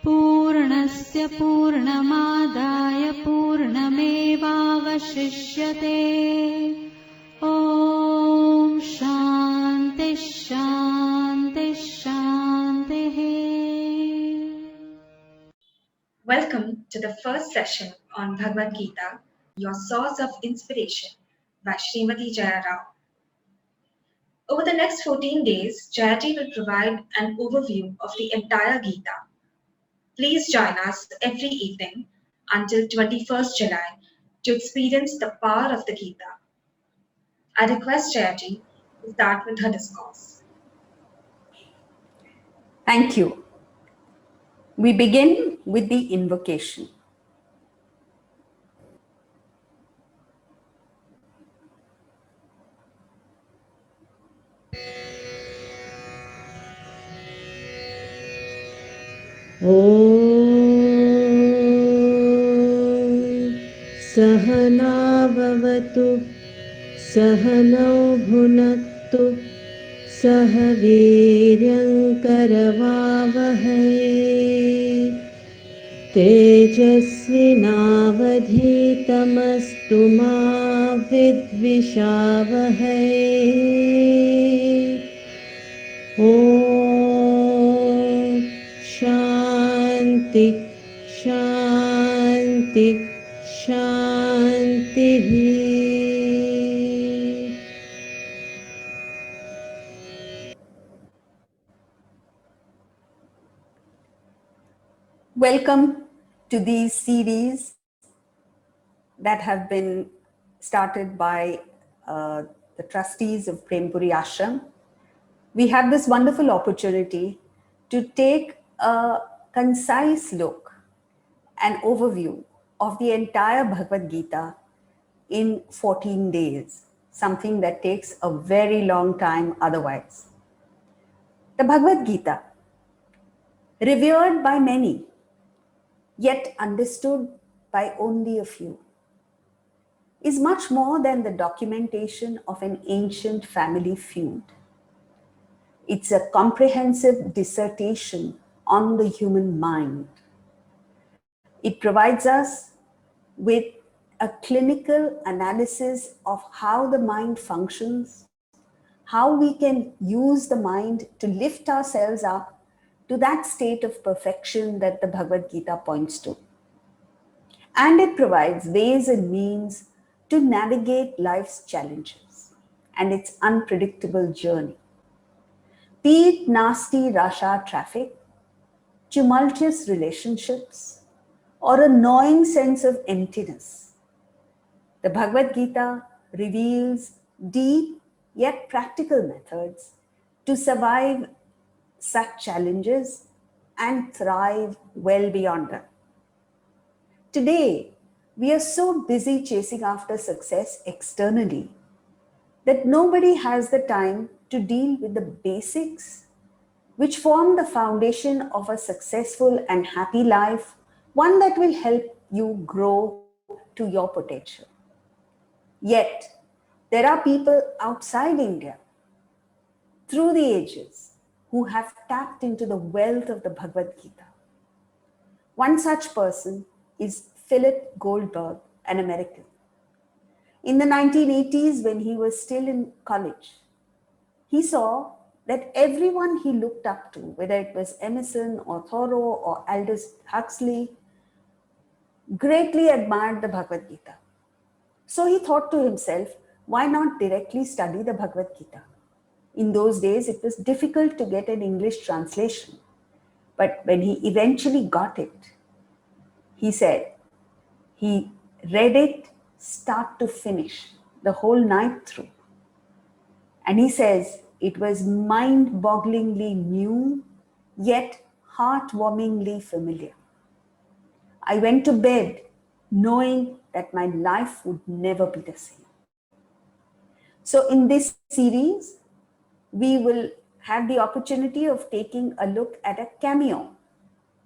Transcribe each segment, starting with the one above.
पूर्णस्य पूर्णमादाय पूर्णमेवावशिष्यते। ॐ शान्ति शान्ति शान्तिः। Welcome to the first session on Bhagavad Gita, your source of inspiration, by Srimati Jaya Row. Over the next 14 days, Jayaji will provide an overview of the entire Gita. Please join us every evening until 21st July to experience the power of the Gita. I request Jayaji to start with her discourse. Thank you. We begin with the invocation. सहना भवतु सहनौ भुनक्तु सह वीर्यङ्करवावहै तेजस्विनावधीतमस्तु मा विद्विषावहै। ॐ शान्ति शान्ति शान्तिः। Welcome to these series that have been started by the trustees of Prempuri Ashram. We have this wonderful opportunity to take a concise look, an overview of the entire Bhagavad Gita in 14 days, something that takes a very long time otherwise. The Bhagavad Gita, revered by many, yet understood by only a few, is much more than the documentation of an ancient family feud. It's a comprehensive dissertation on the human mind. It provides us with a clinical analysis of how the mind functions, how we can use the mind to lift ourselves up to that state of perfection that the Bhagavad Gita points to. And it provides ways and means to navigate life's challenges and its unpredictable journey. Be it nasty Rasha traffic, tumultuous relationships, or a gnawing sense of emptiness, the Bhagavad Gita reveals deep yet practical methods to survive such challenges and thrive well beyond them. Today, we are so busy chasing after success externally that nobody has the time to deal with the basics which form the foundation of a successful and happy life, one that will help you grow to your potential. Yet, there are people outside India, through the ages, who have tapped into the wealth of the Bhagavad Gita. One such person is Philip Goldberg, an American. In the 1980s, when he was still in college, he saw that everyone he looked up to, whether it was Emerson or Thoreau or Aldous Huxley, greatly admired the Bhagavad Gita. So he thought to himself, why not directly study the Bhagavad Gita? In those days, it was difficult to get an English translation. But when he eventually got it, he said he read it start to finish, the whole night through. And he says it was mind-bogglingly new, yet heartwarmingly familiar. I went to bed knowing that my life would never be the same. So in this series, we will have the opportunity of taking a look at a cameo,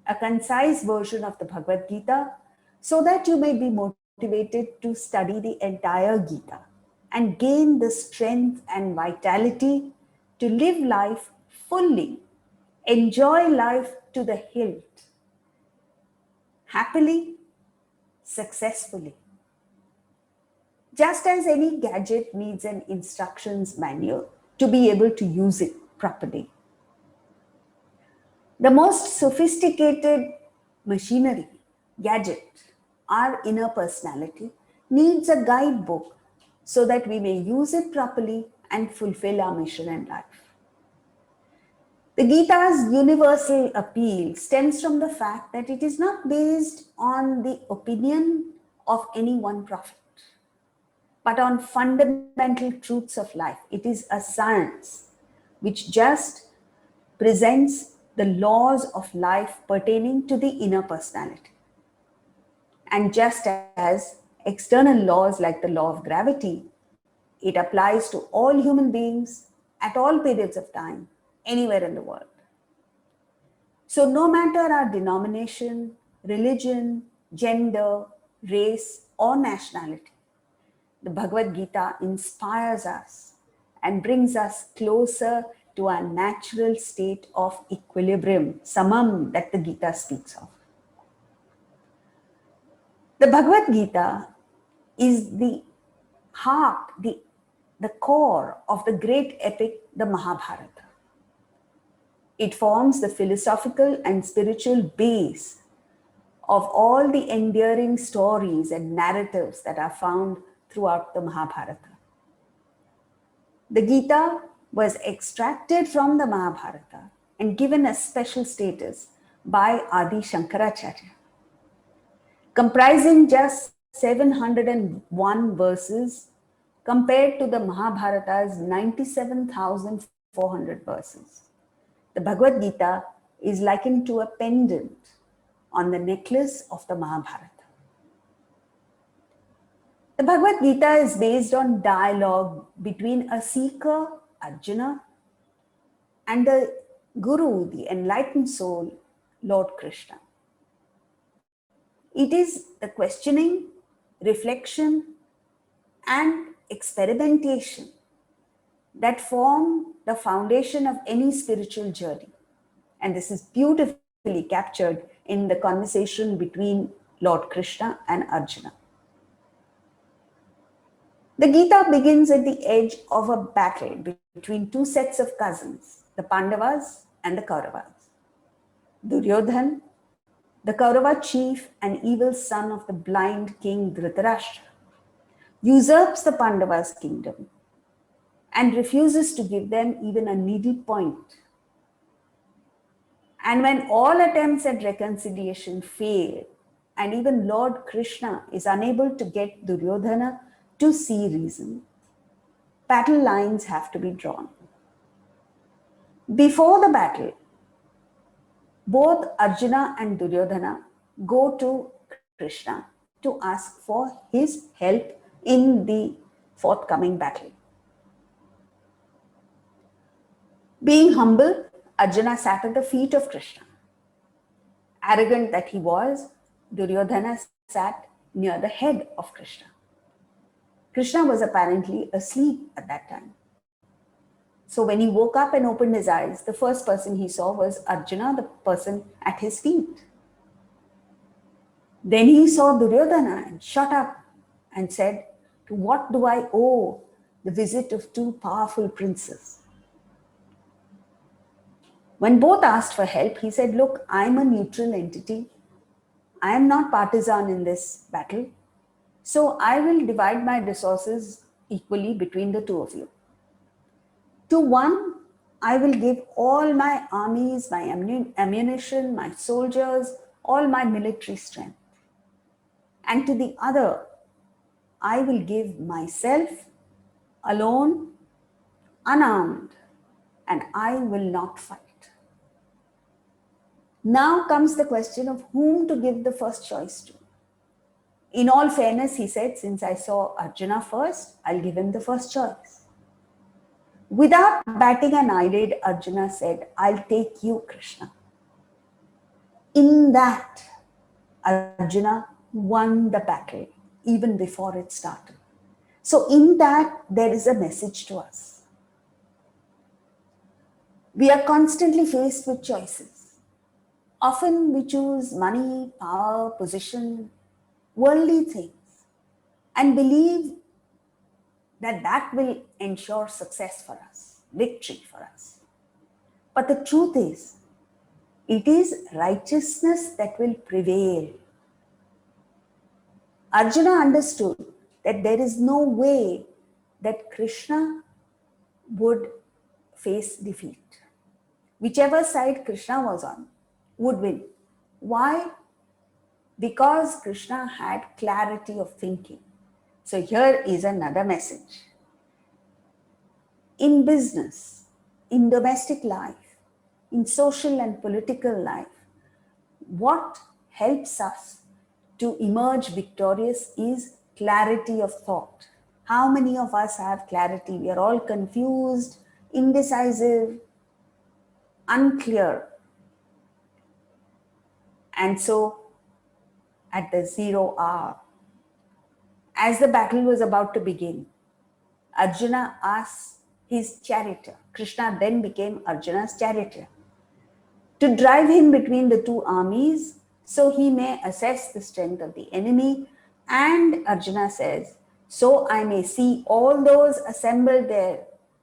a concise version of the Bhagavad Gita, so that you may be motivated to study the entire Gita and gain the strength and vitality to live life fully enjoy life to the hilt, happily, successfully. Just as any gadget needs an instructions manual to be able to use it properly. The most sophisticated machinery, gadget, our inner personality, needs a guidebook so that we may use it properly and fulfill our mission in life. The Gita's universal appeal stems from the fact that it is not based on the opinion of any one prophet, but on fundamental truths of life. It is a science which just presents the laws of life pertaining to the inner personality. And just as external laws like the law of gravity, it applies to all human beings at all periods of time, anywhere in the world. So, no matter our denomination, religion, gender, race, or nationality, the Bhagavad Gita inspires us and brings us closer to our natural state of equilibrium, samam, that the Gita speaks of. The Bhagavad Gita is the heart, the core of the great epic, the Mahabharata. It forms the philosophical and spiritual base of all the endearing stories and narratives that are found throughout the Mahabharata. The Gita was extracted from the Mahabharata and given a special status by Adi Shankaracharya, comprising just 701 verses compared to the Mahabharata's 97,400 verses. The Bhagavad Gita is likened to a pendant on the necklace of the Mahabharata. The Bhagavad Gita is based on dialogue between a seeker, Arjuna, and the Guru, the enlightened soul, Lord Krishna. It is the questioning, reflection, and experimentation that form the foundation of any spiritual journey. And this is beautifully captured in the conversation between Lord Krishna and Arjuna. The Gita begins at the edge of a battle between two sets of cousins, the Pandavas and the Kauravas. Duryodhan, the Kaurava chief and evil son of the blind king Dhritarashtra, usurps the Pandavas' kingdom and refuses to give them even a needle point. And when all attempts at reconciliation fail, and even Lord Krishna is unable to get Duryodhana to see reason, battle lines have to be drawn. Before the battle, both Arjuna and Duryodhana go to Krishna to ask for his help in the forthcoming battle. Being humble, Arjuna sat at the feet of Krishna. Arrogant that he was, Duryodhana sat near the head of Krishna. Krishna was apparently asleep at that time. So when he woke up and opened his eyes, the first person he saw was Arjuna, the person at his feet. Then he saw Duryodhana and shut up and said, "To what do I owe the visit of two powerful princes?" When both asked for help, he said, "Look, I'm a neutral entity. I am not partisan in this battle. So I will divide my resources equally between the two of you. To one, I will give all my armies, my ammunition, my soldiers, all my military strength. And to the other, I will give myself alone, unarmed, and I will not fight." Now comes the question of whom to give the first choice to. In all fairness, he said, since I saw Arjuna first, I'll give him the first choice. Without batting an eyelid, Arjuna said, "I'll take you, Krishna." In that, Arjuna won the battle even before it started. So in that, there is a message to us. We are constantly faced with choices. Often we choose money, power, position, worldly things, and believe that that will ensure success for us, victory for us. But the truth is, it is righteousness that will prevail. Arjuna understood that there is no way that Krishna would face defeat. Whichever side Krishna was on would win. Why? Because Krishna had clarity of thinking. So here is another message. In business, in domestic life, in social and political life, what helps us to emerge victorious is clarity of thought. How many of us have clarity? We are all confused, indecisive, unclear. And so, at the 0 hour, as the battle was about to begin, Arjuna asked his charioteer. Krishna then became Arjuna's charioteer to drive him between the two armies so he may assess the strength of the enemy. And Arjuna says, so I may see all those assembled there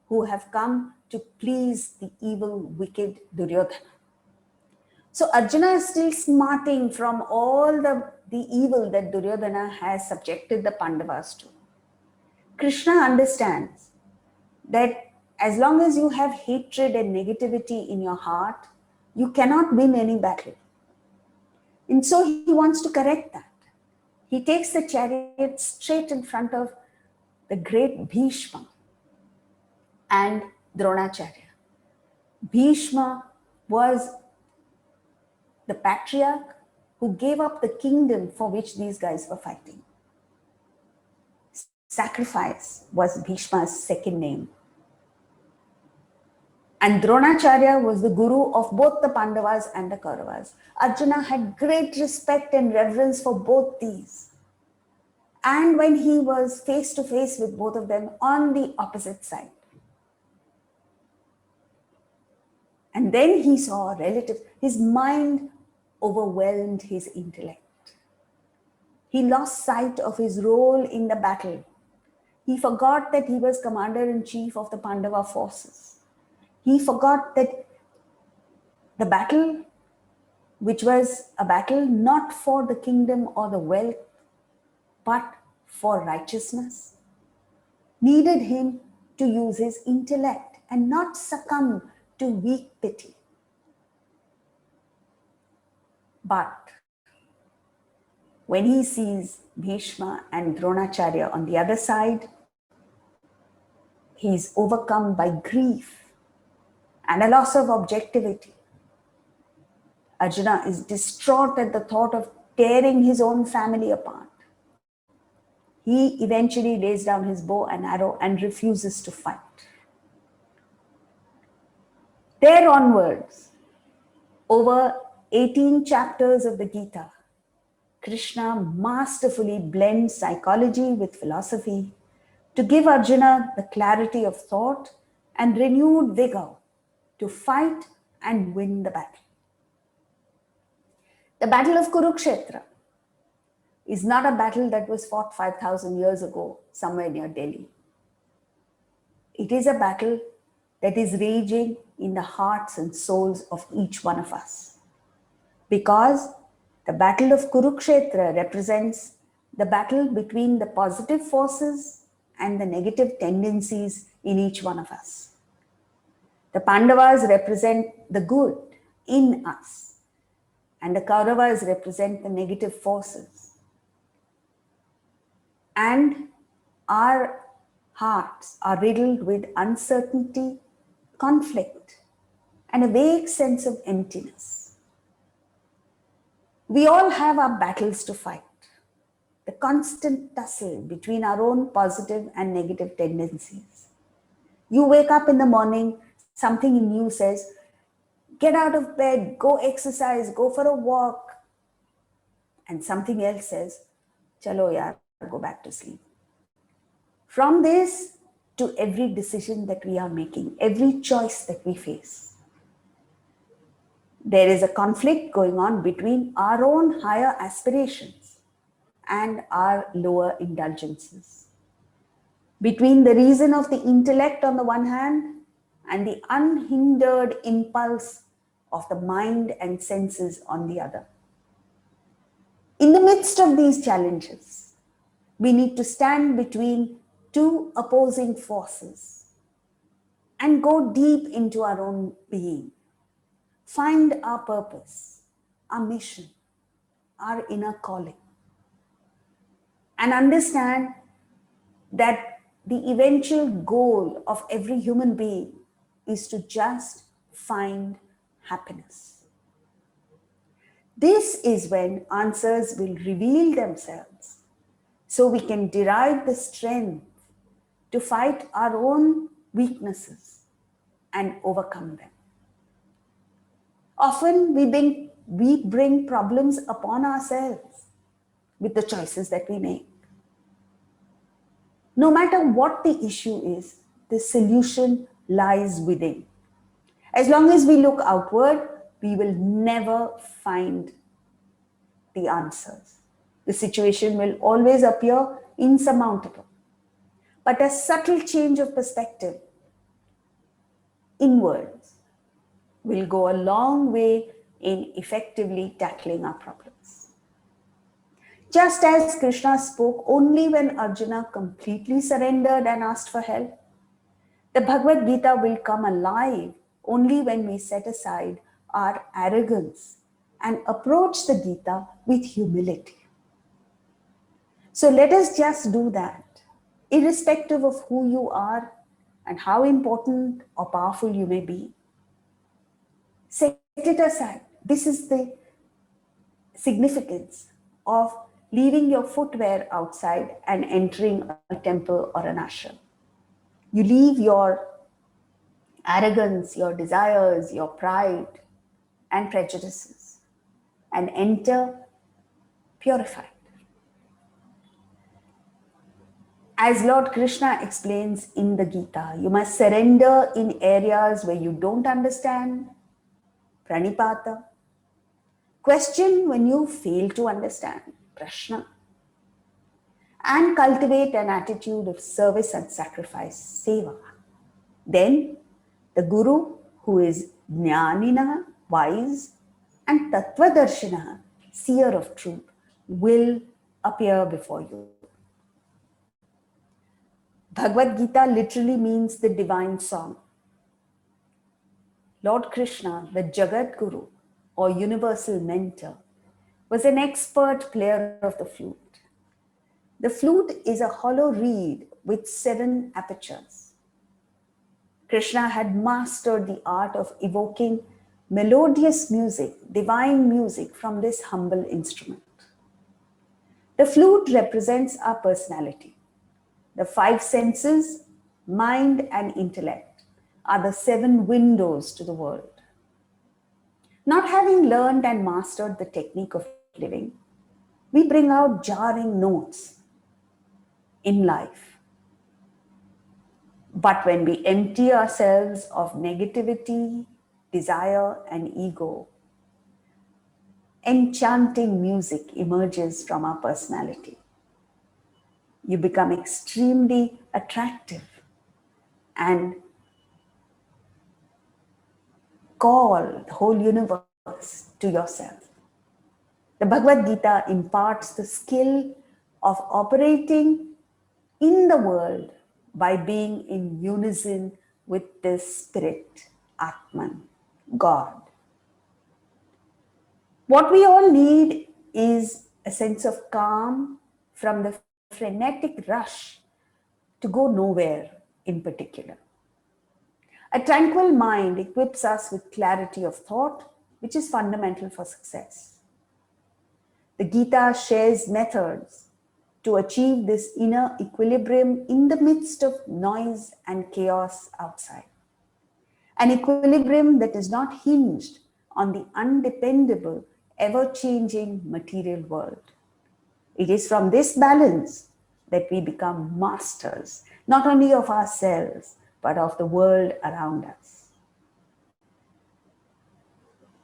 who have come to please the evil, wicked Duryodhana. So Arjuna is still smarting from all the evil that Duryodhana has subjected the Pandavas to. Krishna understands that as long as you have hatred and negativity in your heart, you cannot win any battle. And so he wants to correct that. He takes the chariot straight in front of the great Bhishma and Dronacharya. Bhishma was the patriarch who gave up the kingdom for which these guys were fighting. Sacrifice was Bhishma's second name. And Dronacharya was the guru of both the Pandavas and the Kauravas. Arjuna had great respect and reverence for both these. And when he was face to face with both of them on the opposite side, and then he saw relatives, his mind overwhelmed his intellect. He lost sight of his role in the battle. He forgot that he was commander-in-chief of the Pandava forces. He forgot that the battle, which was a battle not for the kingdom or the wealth, but for righteousness, needed him to use his intellect and not succumb to weak pity. But when he sees Bhishma and Dronacharya on the other side, he is overcome by grief and a loss of objectivity. Arjuna is distraught at the thought of tearing his own family apart. He eventually lays down his bow and arrow and refuses to fight. There onwards, over 18 chapters of the Gita, Krishna masterfully blends psychology with philosophy to give Arjuna the clarity of thought and renewed vigor to fight and win the battle. The Battle of Kurukshetra is not a battle that was fought 5,000 years ago somewhere near Delhi. It is a battle that is raging in the hearts and souls of each one of us. Because the Battle of Kurukshetra represents the battle between the positive forces and the negative tendencies in each one of us. The Pandavas represent the good in us, and the Kauravas represent the negative forces. And our hearts are riddled with uncertainty, conflict, and a vague sense of emptiness. We all have our battles to fight. The constant tussle between our own positive and negative tendencies. You wake up in the morning, something in you says, get out of bed, go exercise, go for a walk. And something else says, chalo yaar, go back to sleep. From this to every decision that we are making, every choice that we face, There is a conflict going on between our own higher aspirations and our lower indulgences, between the reason of the intellect on the one hand and the unhindered impulse of the mind and senses on the other. In the midst of these challenges, we need to stand between two opposing forces and go deep into our own being, find our purpose, our mission, our inner calling, and understand that the eventual goal of every human being is to just find happiness. This is when answers will reveal themselves, so we can derive the strength to fight our own weaknesses and overcome them. Often we bring problems upon ourselves with the choices that we make. No matter what the issue is, the solution lies within. As long as we look outward, we will never find the answers. The situation will always appear insurmountable. But a subtle change of perspective inwards will go a long way in effectively tackling our problems. Just as Krishna spoke only when Arjuna completely surrendered and asked for help, the Bhagavad Gita will come alive only when we set aside our arrogance and approach the Gita with humility. So let us just do that, irrespective of who you are and how important or powerful you may be. Set it aside. This is the significance of leaving your footwear outside and entering a temple or an ashram. You leave your arrogance, your desires, your pride, and prejudices and enter purified. As Lord Krishna explains in the Gita, you must surrender in areas where you don't understand, pranipata. Question when you fail to understand, prashna. And cultivate an attitude of service and sacrifice, seva. Then the Guru, who is jnanina, wise, and tattvadarshina, seer of truth, will appear before you. Bhagavad Gita literally means the divine song. Lord Krishna, the Jagat Guru or universal mentor, was an expert player of the flute. The flute is a hollow reed with 7 apertures. Krishna had mastered the art of evoking melodious music, divine music from this humble instrument. The flute represents our personality. The 5 senses, mind and intellect, are the 7 windows to the world. Not having learned and mastered the technique of living, we bring out jarring notes in life. But when we empty ourselves of negativity, desire, and ego, enchanting music emerges from our personality. You become extremely attractive and call the whole universe to yourself. The Bhagavad Gita imparts the skill of operating in the world by being in unison with the Spirit, Atman, God. What we all need is a sense of calm from the frenetic rush to go nowhere in particular. A tranquil mind equips us with clarity of thought, which is fundamental for success. The Gita shares methods to achieve this inner equilibrium in the midst of noise and chaos outside. An equilibrium that is not hinged on the undependable, ever-changing material world. It is from this balance that we become masters, not only of ourselves, but of the world around us.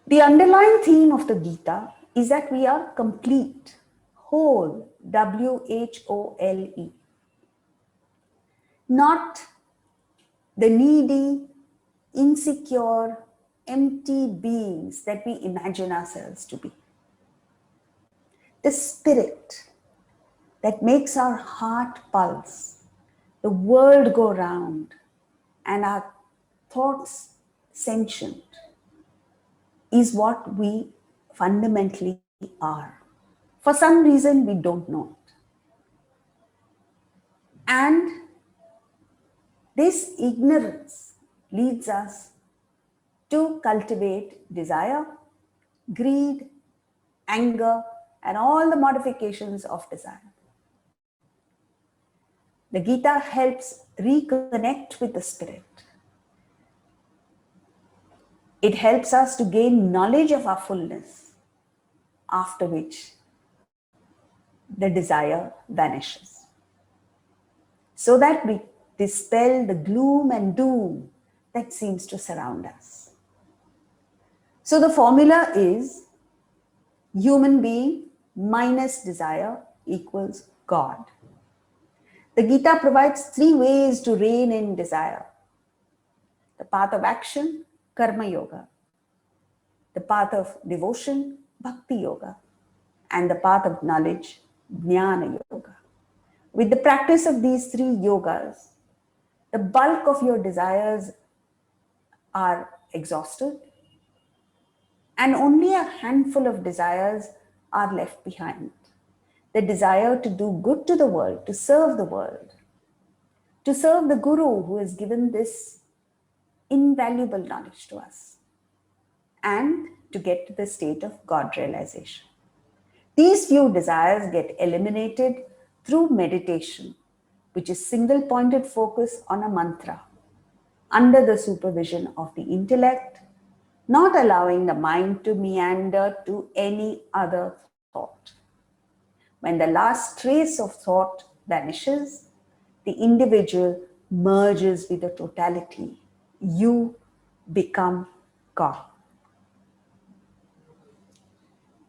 The underlying theme of the Gita is that we are complete, whole, WHOLE, not the needy, insecure, empty beings that we imagine ourselves to be. The spirit that makes our heart pulse, the world go round, and our thoughts sentient is what we fundamentally are. For some reason, we don't know it. And this ignorance leads us to cultivate desire, greed, anger, and all the modifications of desire. The Gita helps reconnect with the spirit. It helps us to gain knowledge of our fullness, after which the desire vanishes. So that we dispel the gloom and doom that seems to surround us. So the formula is human being minus desire equals God. The Gita provides 3 ways to rein in desire: the path of action, karma yoga; the path of devotion, bhakti yoga; and the path of knowledge, jnana yoga. With the practice of these 3 yogas, the bulk of your desires are exhausted, and only a handful of desires are left behind. The desire to do good to the world, to serve the world, to serve the Guru who has given this invaluable knowledge to us, and to get to the state of God realization. These few desires get eliminated through meditation, which is single-pointed focus on a mantra, under the supervision of the intellect, not allowing the mind to meander to any other thought. When the last trace of thought vanishes, the individual merges with the totality. You become God.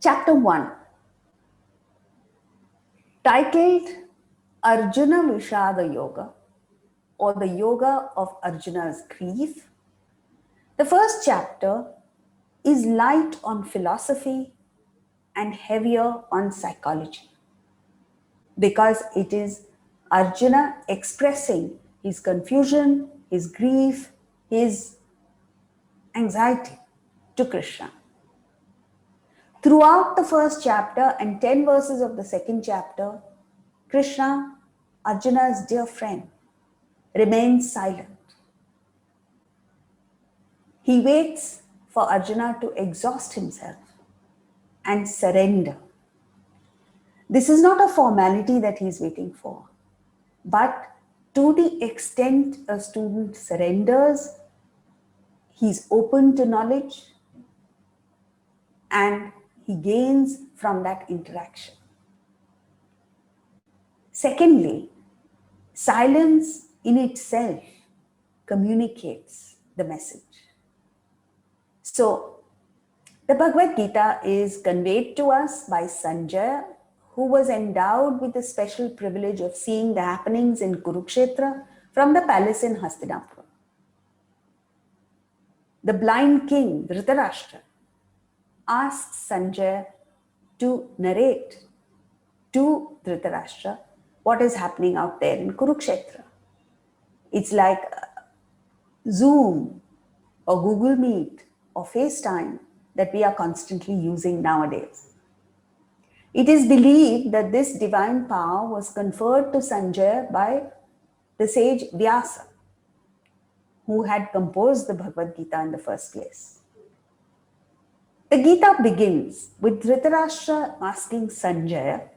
Chapter 1, titled Arjuna Vishada Yoga, or the Yoga of Arjuna's Grief. The first chapter is light on philosophy and heavier on psychology, because it is Arjuna expressing his confusion, his grief, his anxiety to Krishna. Throughout the first chapter and 10 verses of the second chapter, Krishna, Arjuna's dear friend, remains silent. He waits for Arjuna to exhaust himself and surrender. This is not a formality that he is waiting for, but to the extent a student surrenders, he is open to knowledge and he gains from that interaction. Secondly, silence in itself communicates the message. So, the Bhagavad Gita is conveyed to us by Sanjaya, who was endowed with the special privilege of seeing the happenings in Kurukshetra from the palace in Hastinapura. The blind king, Dhritarashtra, asks Sanjaya to narrate to Dhritarashtra what is happening out there in Kurukshetra. It's like Zoom or Google Meet or FaceTime that we are constantly using nowadays. It is believed that this divine power was conferred to Sanjaya by the sage Vyasa, who had composed the Bhagavad Gita in the first place. The Gita begins with Dhritarashtra asking Sanjaya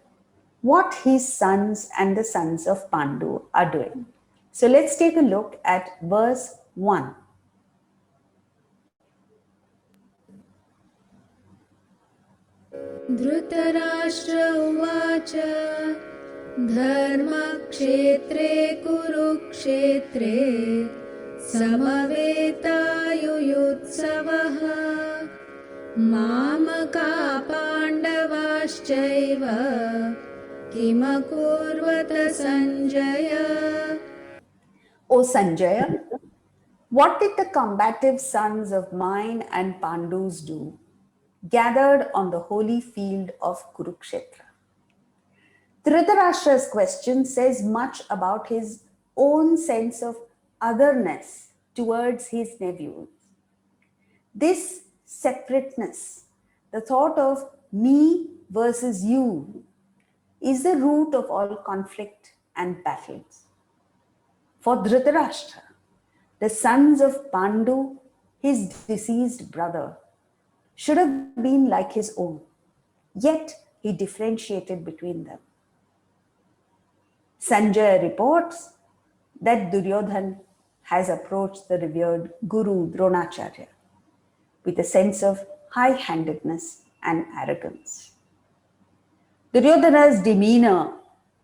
what his sons and the sons of Pandu are doing. So let's take a look at verse 1. Dhritarashtra उवाच धर्मक्षेत्रे कुरुक्षेत्रे समवेतायुयुत्सवः मामका पाण्डवाश्चैव किमकुर्वत Sanjay. O Sanjaya, what did the combative sons of mine and Pandus do, gathered on the holy field of Kurukshetra? Dhritarashtra's question says much about his own sense of otherness towards his nephews. This separateness, the thought of me versus you, is the root of all conflict and battles. For Dhritarashtra, the sons of Pandu, his deceased brother, should have been like his own, yet he differentiated between them. Sanjay reports that Duryodhan has approached the revered Guru Dronacharya with a sense of high-handedness and arrogance. Duryodhana's demeanor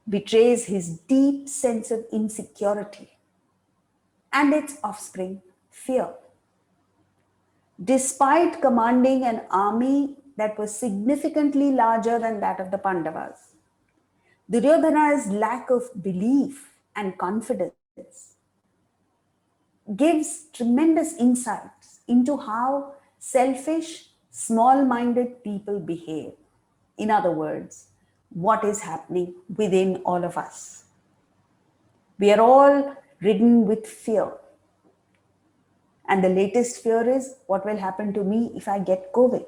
betrays his deep sense of insecurity and its offspring, fear. Despite commanding an army that was significantly larger than that of the Pandavas, Duryodhana's lack of belief and confidence gives tremendous insights into how selfish, small minded people behave. In other words, what is happening within all of us. We are all ridden with fear. And the latest fear is what will happen to me if I get COVID.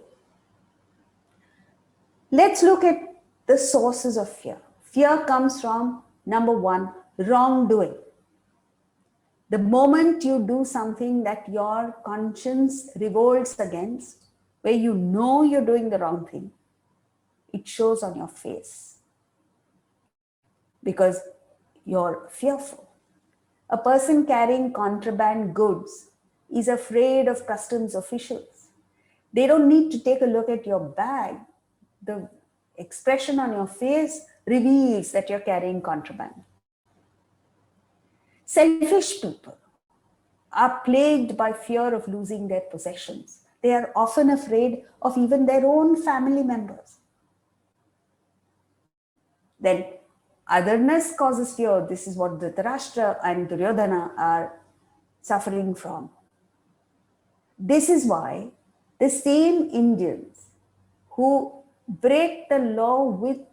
Let's look at the sources of fear. Fear comes from, number one, wrongdoing. The moment you do something that your conscience revolts against, where you know you're doing the wrong thing, it shows on your face because you're fearful. A person carrying contraband goods is afraid of customs officials. They don't need to take a look at your bag. The expression on your face reveals that you're carrying contraband. Selfish people are plagued by fear of losing their possessions. They are often afraid of even their own family members. Then otherness causes fear. This is what Dhritarashtra and Duryodhana are suffering from. This is why the same Indians who break the law who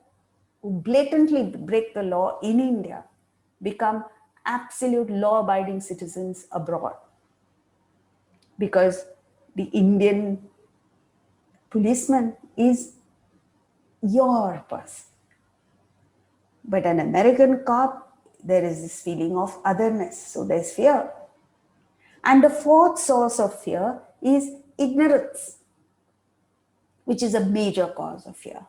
blatantly break the law in India become absolute law-abiding citizens abroad. Because the Indian policeman is your person. But an American cop, there is this feeling of otherness, so there's fear. And the fourth source of fear is ignorance, which is a major cause of fear.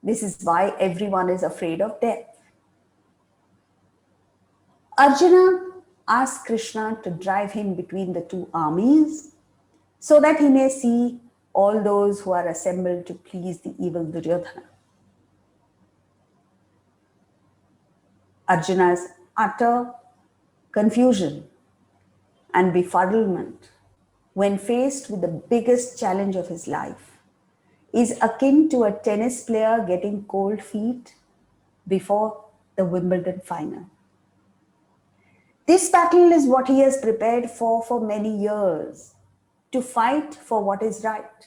This is why everyone is afraid of death. Arjuna asks Krishna to drive him between the two armies so that he may see all those who are assembled to please the evil Duryodhana. Arjuna's utter confusion and befuddlement when faced with the biggest challenge of his life is akin to a tennis player getting cold feet before the Wimbledon final. This battle is what he has prepared for many years, to fight for what is right,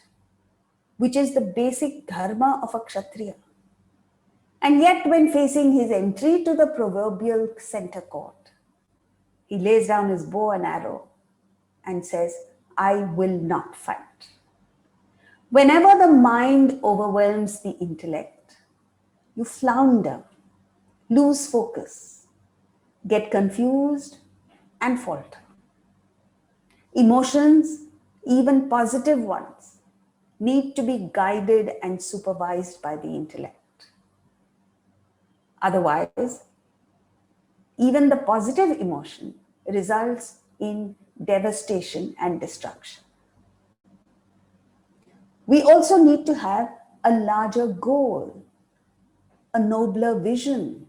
which is the basic dharma of a Kshatriya. And yet, when facing his entry to the proverbial center court, he lays down his bow and arrow and says, I will not fight. Whenever the mind overwhelms the intellect, you flounder, lose focus, get confused, and falter. Emotions, even positive ones, need to be guided and supervised by the intellect. Otherwise, even the positive emotion results in devastation and destruction. We also need to have a larger goal, a nobler vision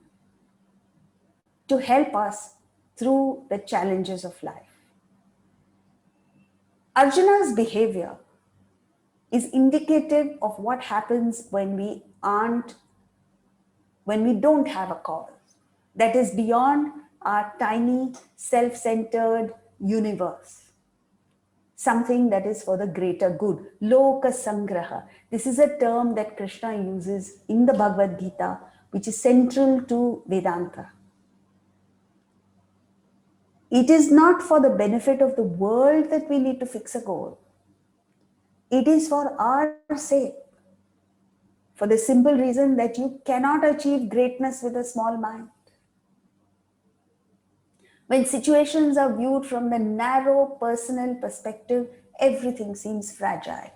to help us through the challenges of life. Arjuna's behavior is indicative of what happens when we don't have a cause that is beyond our tiny self-centered universe, something that is for the greater good. Loka sangraha, this is a term that Krishna uses in the Bhagavad Gita, which is central to Vedanta. It is not for the benefit of the world that we need to fix a goal. It is for our sake, for the simple reason that you cannot achieve greatness with a small mind. When situations are viewed from the narrow personal perspective, everything seems fragile.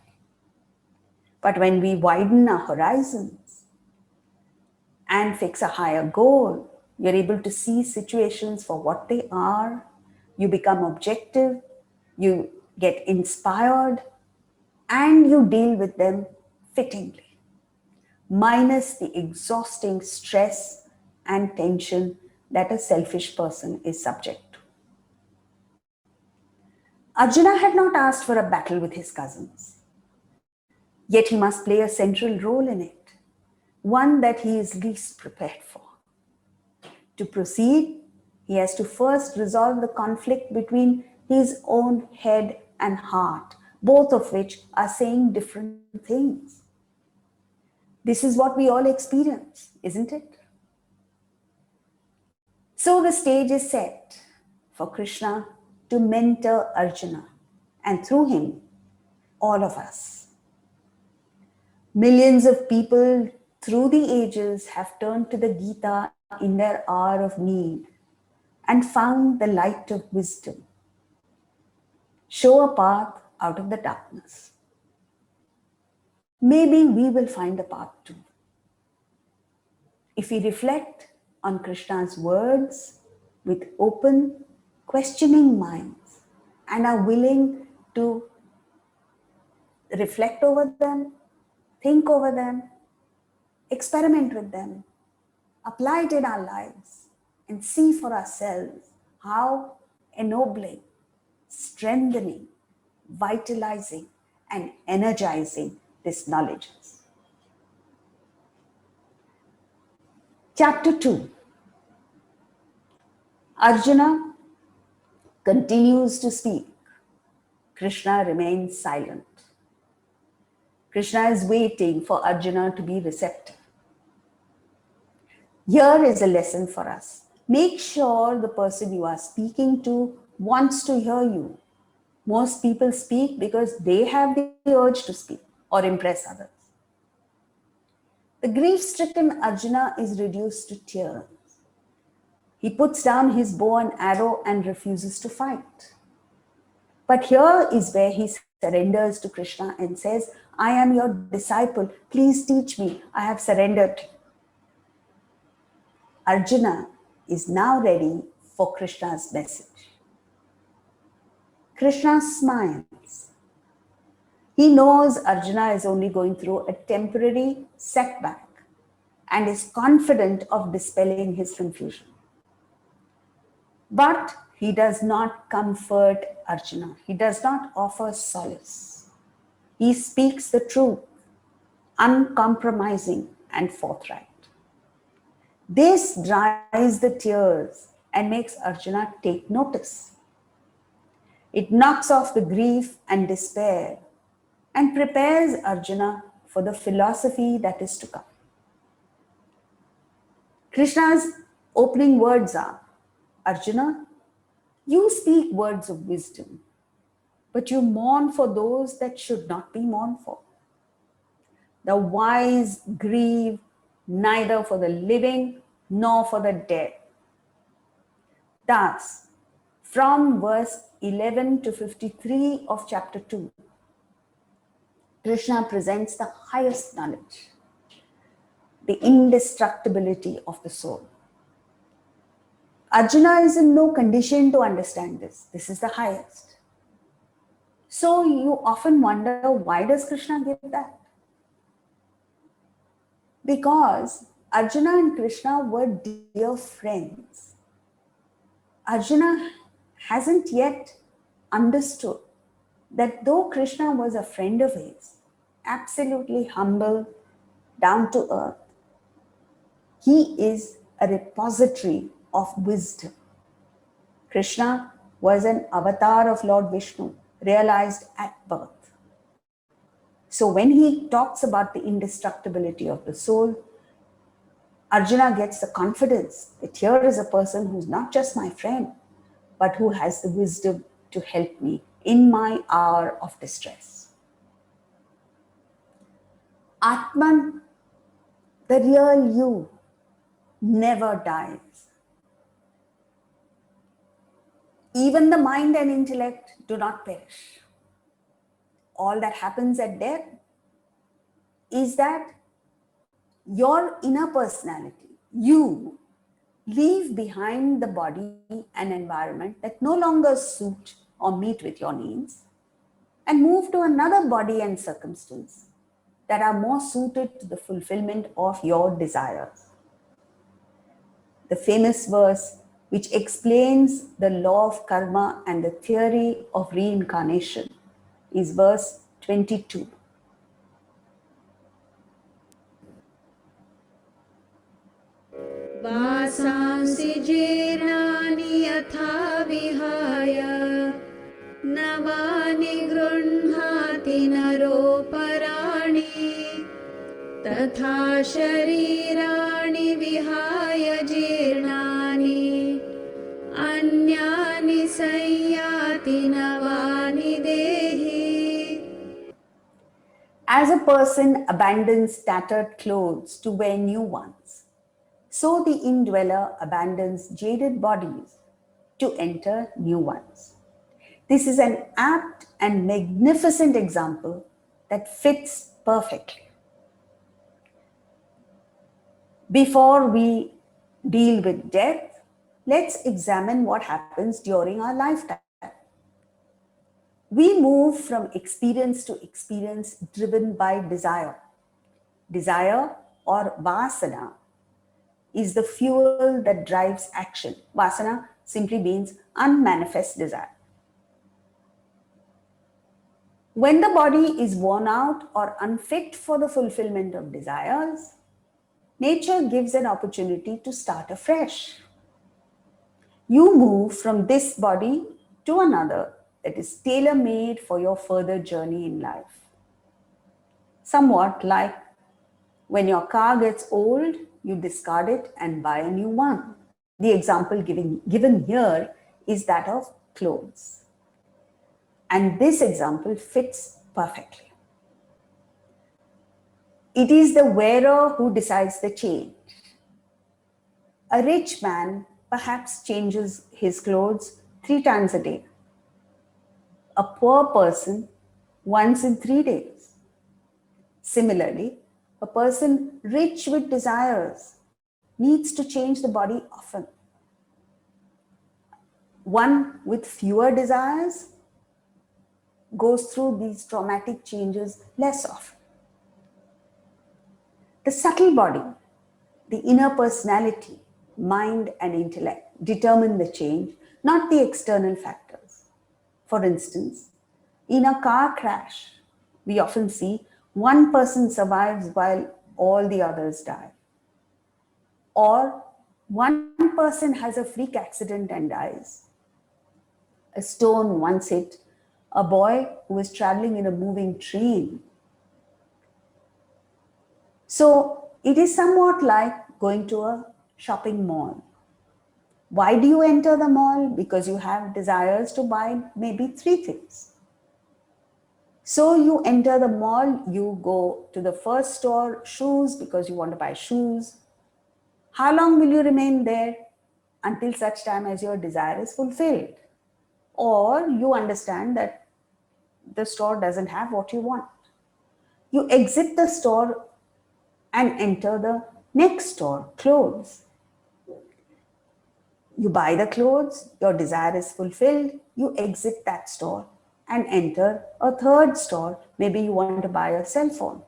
But when we widen our horizons and fix a higher goal, you're able to see situations for what they are. You become objective, you get inspired, and you deal with them fittingly, minus the exhausting stress and tension that a selfish person is subject to. Arjuna had not asked for a battle with his cousins, yet he must play a central role in it, one that he is least prepared for. To proceed, he has to first resolve the conflict between his own head and heart, both of which are saying different things. This is what we all experience, isn't it? So the stage is set for Krishna to mentor Arjuna, and through him, all of us. Millions of people through the ages have turned to the Gita in their hour of need and found the light of wisdom. Show a path out of the darkness. Maybe we will find a path too. If we reflect on Krishna's words with open, questioning minds and are willing to reflect over them, think over them, experiment with them, apply it in our lives, and see for ourselves how ennobling, strengthening, vitalizing, and energizing this knowledge is. Chapter 2. Arjuna continues to speak. Krishna remains silent. Krishna is waiting for Arjuna to be receptive. Here is a lesson for us. Make sure the person you are speaking to wants to hear you. Most people speak because they have the urge to speak or impress others. The grief-stricken Arjuna is reduced to tears. He puts down his bow and arrow and refuses to fight. But here is where he surrenders to Krishna and says, I am your disciple. Please teach me. I have surrendered. Arjuna is now ready for Krishna's message. Krishna smiles. He knows Arjuna is only going through a temporary setback and is confident of dispelling his confusion. But he does not comfort Arjuna. He does not offer solace. He speaks the truth, uncompromising and forthright. This dries the tears and makes Arjuna take notice. It knocks off the grief and despair and prepares Arjuna for the philosophy that is to come. Krishna's opening words are, Arjuna, you speak words of wisdom, but you mourn for those that should not be mourned for. The wise grieve neither for the living nor for the dead. Thus, from verse 11 to 53 of chapter 2, Krishna presents the highest knowledge, the indestructibility of the soul. Arjuna is in no condition to understand this. This is the highest. So you often wonder, why does Krishna give that? Because Arjuna and Krishna were dear friends. Arjuna hasn't yet understood that though Krishna was a friend of his, absolutely humble, down to earth. He is a repository of wisdom. Krishna was an avatar of Lord Vishnu, realized at birth. So when he talks about the indestructibility of the soul, Arjuna gets the confidence that here is a person who's not just my friend, but who has the wisdom to help me in my hour of distress. Atman, the real you, never dies. Even the mind and intellect do not perish. All that happens at death is that your inner personality, you, leave behind the body and environment that no longer suit or meet with your needs and move to another body and circumstance that are more suited to the fulfillment of your desires. The famous verse which explains the law of karma and the theory of reincarnation is verse 22. वासांसि जीर्णानि यथा विहाय नवानि गृह्णाति नरोपराणि तथा शरीराणि विहाय जीर्णानि अन्यानि संयाति नवानि देहि. As a person abandons tattered clothes to wear new ones, so the indweller abandons jaded bodies to enter new ones. This is an apt and magnificent example that fits perfectly. Before we deal with death, let's examine what happens during our lifetime. We move from experience to experience driven by desire. Desire or vasana is the fuel that drives action. Vasana simply means unmanifest desire. When the body is worn out or unfit for the fulfillment of desires, nature gives an opportunity to start afresh. You move from this body to another that is tailor made for your further journey in life. Somewhat like when your car gets old, you discard it and buy a new one. The example given here is that of clothes. And this example fits perfectly. It is the wearer who decides the change. A rich man perhaps changes his clothes 3 times a day. A poor person once in 3 days. Similarly, a person rich with desires needs to change the body often. One with fewer desires goes through these traumatic changes less often. The subtle body, the inner personality, mind and intellect determine the change, not the external factors. For instance, in a car crash, we often see one person survives while all the others die. Or one person has a freak accident and dies. A stone once hit a boy who was traveling in a moving train. So it is somewhat like going to a shopping mall. Why do you enter the mall? Because you have desires to buy maybe 3 things. So you enter the mall, you go to the first store, shoes, because you want to buy shoes. How long will you remain there? Until such time as your desire is fulfilled. Or you understand that the store doesn't have what you want. You exit the store and enter the next store, clothes. You buy the clothes, your desire is fulfilled, you exit that store and enter a third store. Maybe you want to buy a cell phone.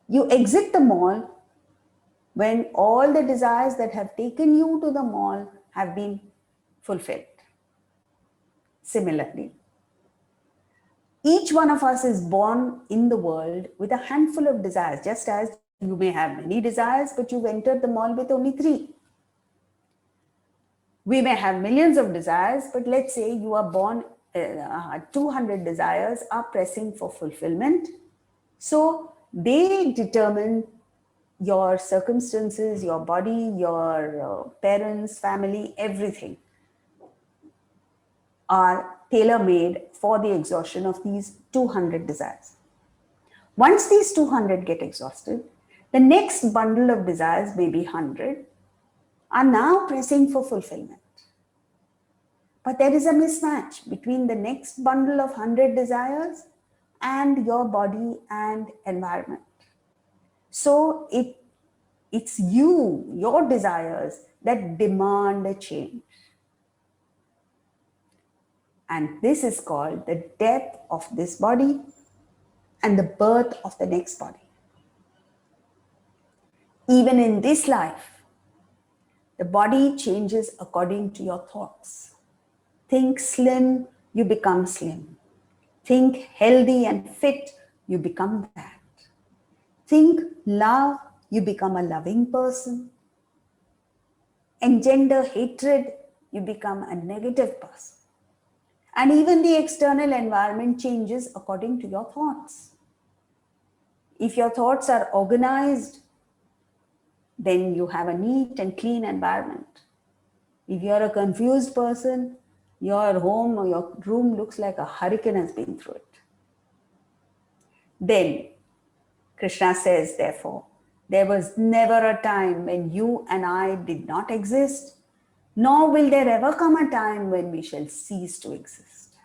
You exit the mall when all the desires that have taken you to the mall have been fulfilled. Similarly, Each one of us is born in the world with a handful of desires, just as you may have many desires, but you've entered the mall with only 3. We may have millions of desires, but let's say you are born, 200 desires are pressing for fulfillment. So they determine your circumstances, your body, your parents, family, everything are tailor-made for the exhaustion of these 200 desires. Once these 200 get exhausted, the next bundle of desires, maybe 100, are now pressing for fulfillment. But there is a mismatch between the next bundle of 100 desires and your body and environment. So it's you, your desires, that demand a change. And this is called the death of this body and the birth of the next body. Even in this life, the body changes according to your thoughts. Think slim, you become slim. Think healthy and fit, you become that. Think love, you become a loving person. Engender hatred, you become a negative person. And even the external environment changes according to your thoughts. If your thoughts are organized, then you have a neat and clean environment. If you're a confused person, your home or your room looks like a hurricane has been through it. Then, Krishna says, therefore, there was never a time when you and I did not exist, nor will there ever come a time when we shall cease to exist.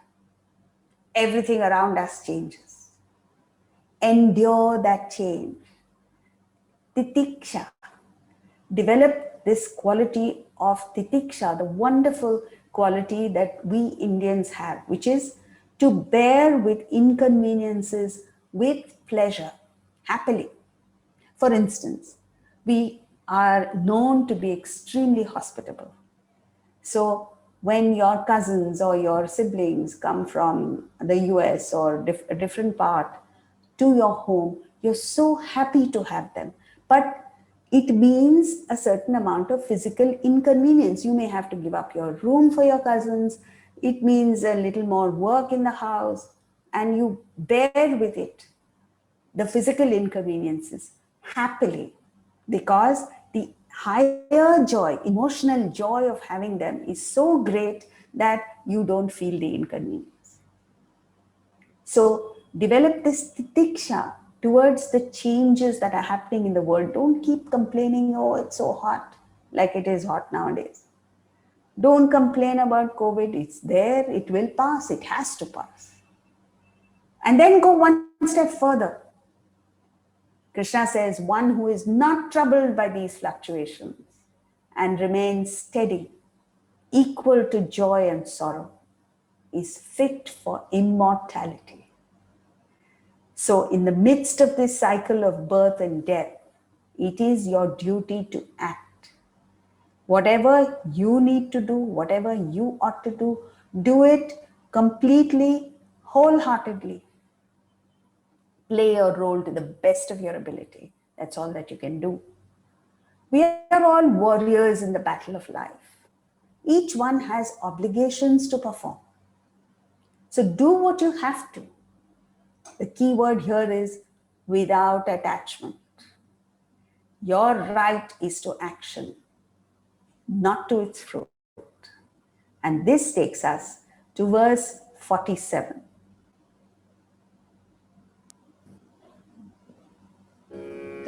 Everything around us changes. Endure that change. Titiksha. Develop this quality of titiksha, the wonderful quality that we Indians have, which is to bear with inconveniences with pleasure, happily. For instance, we are known to be extremely hospitable. So when your cousins or your siblings come from the US or a different part to your home, you're so happy to have them. But it means a certain amount of physical inconvenience. You may have to give up your room for your cousins. It means a little more work in the house, and you bear with it, the physical inconveniences, happily, because the higher joy, emotional joy of having them is so great that you don't feel the inconvenience. So develop this titiksha towards the changes that are happening in the world. Don't keep complaining, oh, it's so hot, like it is hot nowadays. Don't complain about COVID. It's there, it will pass, it has to pass. And then go one step further. Krishna says, one who is not troubled by these fluctuations and remains steady, equal to joy and sorrow, is fit for immortality. So in the midst of this cycle of birth and death, it is your duty to act. Whatever you need to do, whatever you ought to do it completely, wholeheartedly. Play your role to the best of your ability. That's all that you can do. We are all warriors in the battle of life. Each one has obligations to perform. So do what you have to. The key word here is without attachment. Your right is to action, not to its fruit. And this takes us to verse 47.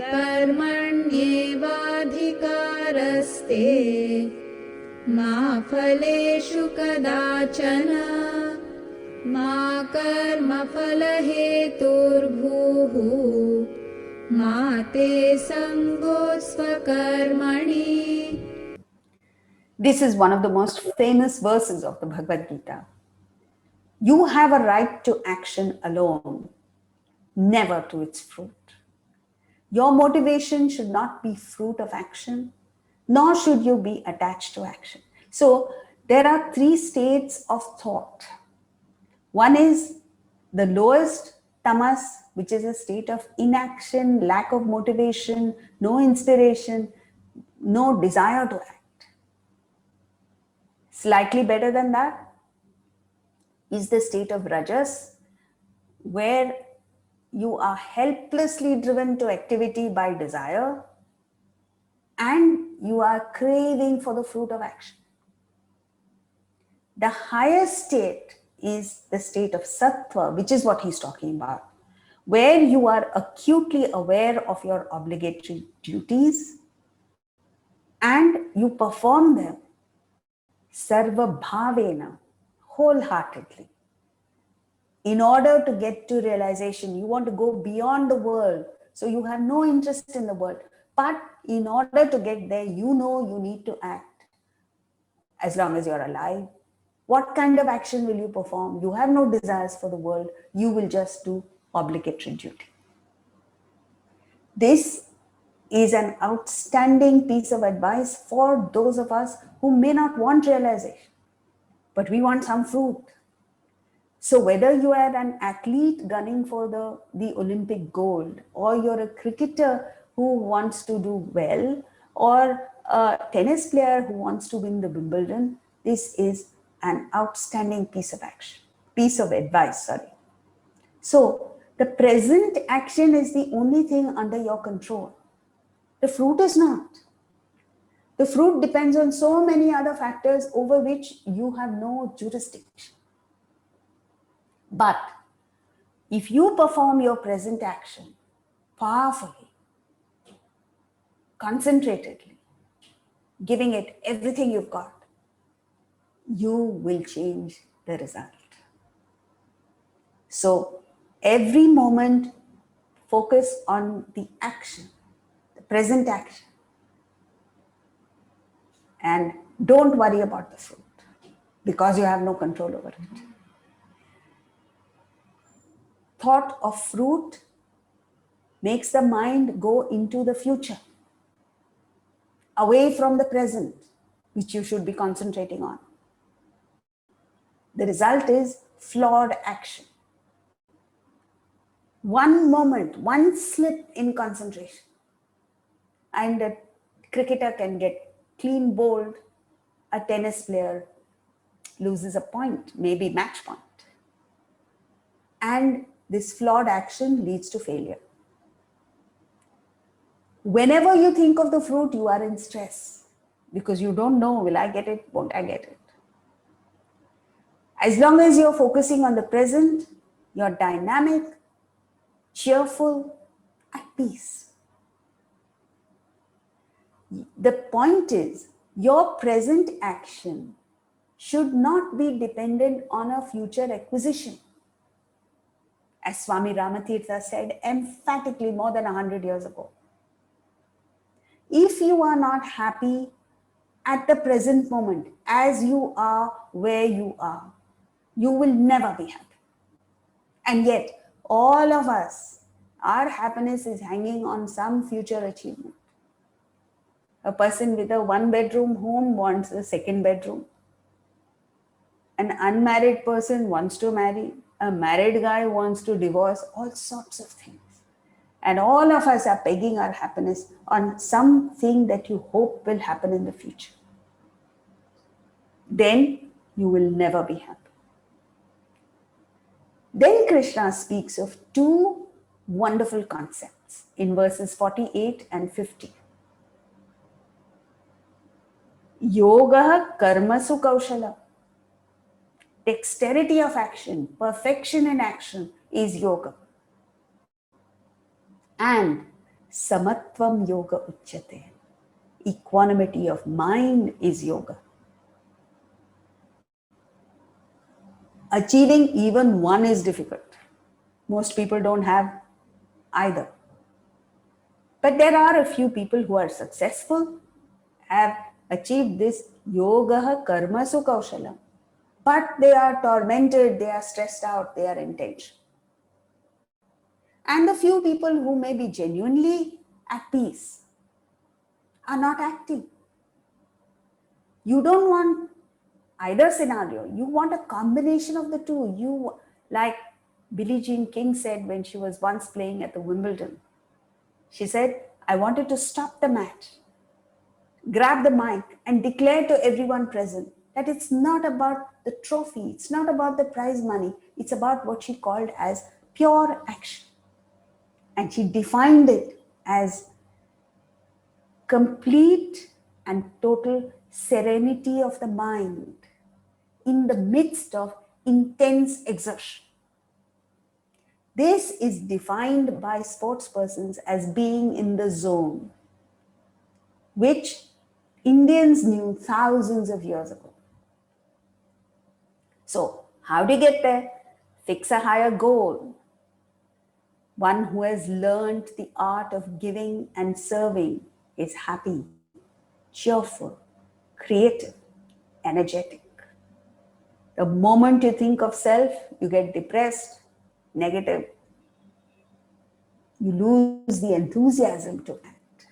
कर्मण्येवाधिकारस्ते मा फलेषु कदाचन मा कर्मफलहेतुर्भूः मा ते सङ्गोऽस्त्वकर्मणि. This is one of the most famous verses of the Bhagavad Gita. You have a right to action alone, never to its fruit. Your motivation should not be fruit of action, nor should you be attached to action. So there are 3 states of thought. One is The lowest, tamas, which is a state of inaction, lack of motivation, no inspiration, no desire to act. Slightly better than that is the state of rajas, where you are helplessly driven to activity by desire and you are craving for the fruit of action. The highest state is the state of sattva, which is what he's talking about, where you are acutely aware of your obligatory duties and you perform them sarva bhavena, wholeheartedly. In order to get to realization, you want to go beyond the world, so you have no interest in the world. But in order to get there, you know you need to act as long as you're alive. What kind of action will you perform? You have no desires for the world. You will just do obligatory duty. This is an outstanding piece of advice for those of us who may not want realization, but we want some fruit. So whether you are an athlete gunning for the Olympic gold, or you're a cricketer who wants to do well, or a tennis player who wants to win the Wimbledon, this is an outstanding piece of advice. So the present action is the only thing under your control. The fruit is not. The fruit depends on so many other factors over which you have no jurisdiction. But if you perform your present action powerfully, concentratedly, giving it everything you've got, you will change the result. So every moment, focus on the action, the present action, and don't worry about the fruit because you have no control over it. Thought of fruit makes the mind go into the future, away from the present, which you should be concentrating on. The result is flawed action. One moment, one slip in concentration, and a cricketer can get clean bowled, a tennis player loses a point, maybe match point. And this flawed action leads to failure. Whenever you think of the fruit, you are in stress because you don't know, will I get it, won't I get it? As long as you're focusing on the present, you're dynamic, cheerful, at peace. The point is, your present action should not be dependent on a future acquisition. As Swami Ramatirtha said emphatically more than 100 years ago. If you are not happy at the present moment, as you are, where you are, you will never be happy. And yet, all of us, our happiness is hanging on some future achievement. A person with a one-bedroom home wants a second bedroom. An unmarried person wants to marry. A married guy wants to divorce. All sorts of things. And all of us are pegging our happiness on something that you hope will happen in the future. Then you will never be happy. Then Krishna speaks of two wonderful concepts in verses 48 and 50. Yoga karmasu kaushala. Dexterity of action, perfection in action is yoga. And samatvam yoga uchyate. Equanimity of mind is yoga. Achieving even one is difficult. Most people don't have either. But there are a few people who are successful, have achieved this yoga karmasu kaushalam. But they are tormented, they are stressed out, they are in tension. And the few people who may be genuinely at peace are not acting. You don't want either scenario. You want a combination of the two. You like Billie Jean King said when she was once playing at the Wimbledon. She said, I wanted to stop the match, grab the mic, and declare to everyone present that it's not about the trophy, it's not about the prize money, it's about what she called as pure action. And she defined it as complete and total serenity of the mind in the midst of intense exertion. This is defined by sportspersons as being in the zone, which Indians knew thousands of years ago. So, how do you get there? Fix a higher goal. One who has learned the art of giving and serving is happy, cheerful, creative, energetic. The moment you think of self, you get depressed, negative. You lose the enthusiasm to act.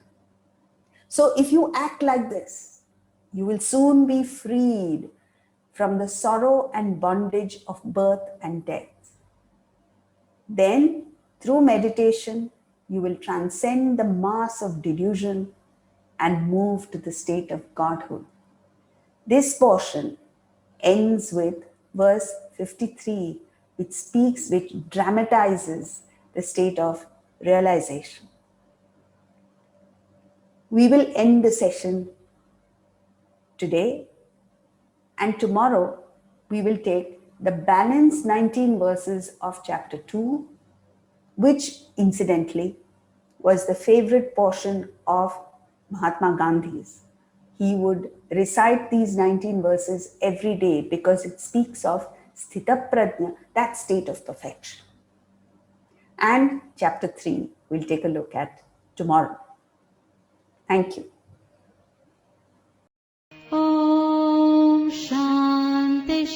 So, if you act like this, you will soon be freed from the sorrow and bondage of birth and death. Then, through meditation, you will transcend the mass of delusion and move to the state of Godhood. This portion ends with verse 53, which dramatizes the state of realization. We will end the session today, and tomorrow we will take the balance 19 verses of chapter 2, which incidentally was the favorite portion of Mahatma Gandhi's. He would recite these 19 verses every day because it speaks of Sthita Prajna, that state of perfection. And chapter 3 we'll take a look at tomorrow. Thank you. ॐ शान्तिः